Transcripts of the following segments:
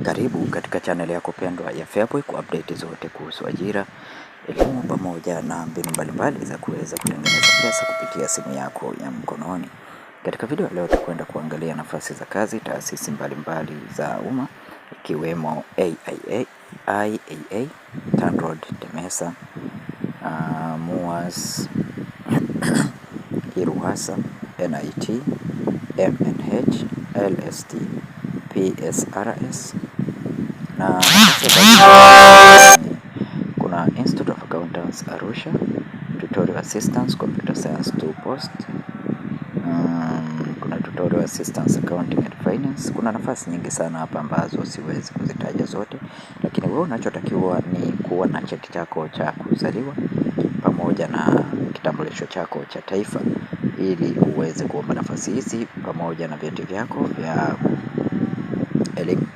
Karibu katika channel yako pendwa ya Feaboy kwa update zote kuhusu ajira, elimu pamoja na mbinu mbalimbali za kuweza kutengeneza pesa kupitia simu yako ya mkononi. Katika video leo tutakwenda kuangalia nafasi za kazi taasisi mbalimbali za umma ikiwemo AIA, IAA, TANROADS, TEMESA, MUHAS, IRUHASA, NIT, MNH, LST, PSRS na kuna Institute of Accountants Arusha, Tutorial Assistance Computer Science 2 Post, kuna Tutorial Assistance Accounting and Finance. Kuna nafasi nyingi sana hapa ambazo siwezi kuzitaja zote, lakini wewe unachotakiwa ni kuwa na cheti chako cha kuzaliwa pamoja na kitambulisho chako cha taifa ili uweze kuomba nafasi hizi pamoja na vyeti vyako vya elimu.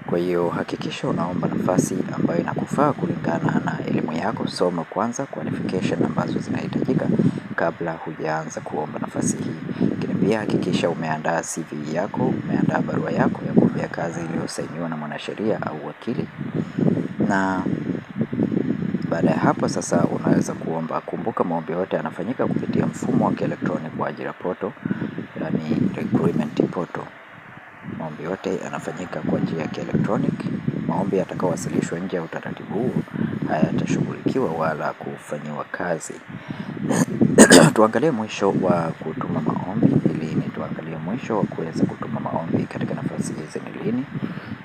Kwa hiyo hakikisha unaomba nafasi ambayo inakufaa kulingana na elimu yako. Soma kwanza qualification ambazo zinahitajika kabla hujaanza kuomba nafasi hii. Lakini pia hakikisha umeandaa CV yako, umeandaa barua yako ya kuomba kazi iliyosainiwa na mwanasheria au wakili. Na baada ya hapo sasa unaweza kuomba. Kumbuka maombi yote yanafanyika kupitia mfumo wa kielektroniki wa ajira portal, yani recruitment portal. Maombi yote yanafanyika kwa njia ya kielektroniki. Maombi yatakayowasilishwa nje ya utaratibu huu hayatashughulikiwa wala kufanyiwa kazi. Tuangalie mwisho wa kutuma maombi tuangalie mwisho wa kuweza kutuma maombi katika nafasi hizi ni lini.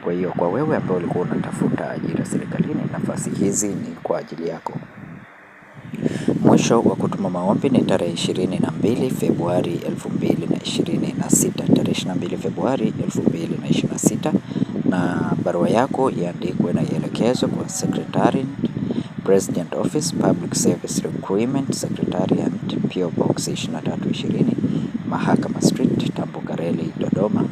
Kwa hiyo kwa wewe ambao ulikuwa unatafuta ajira serikalini, nafasi hizi ni kwa ajili yako. Mwisho wa kutuma maombi ni tarehe 22 Februari 2026, tarehe 22 Februari 2026, na barua yako iandikwe na ielekezwe kwa Secretariat, President Office, Public Service Recruitment Secretariat, PO Box 2320, Mahakama Street, Tambukareli, Dodoma.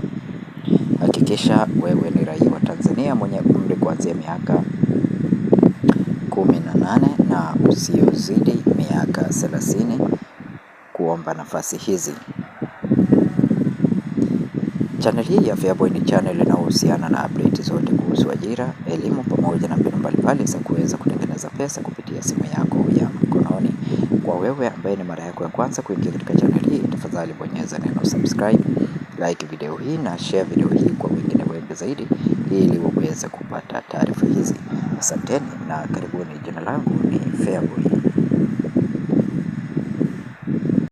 Hakikisha wewe ni raia wa Tanzania mwenye umri kuanzia miaka 18 na usiozidi miaka 30 kuomba nafasi hizi. Channel hii ya Feaboy ni channel inayohusiana na update zote kuhusu ajira, elimu pamoja na mbinu mbalimbali za kuweza kutengeneza pesa kupitia simu yako ya mkononi. Kwa wewe ambaye ni mara yako ya kwanza kuingia katika channel hii, tafadhali bonyeza neno subscribe, like video hii na share video hii kwa wengine wengi zaidi ili waweze kupata taarifa hizi. Asanteni na karibuni. Jina langu ni Feaboy.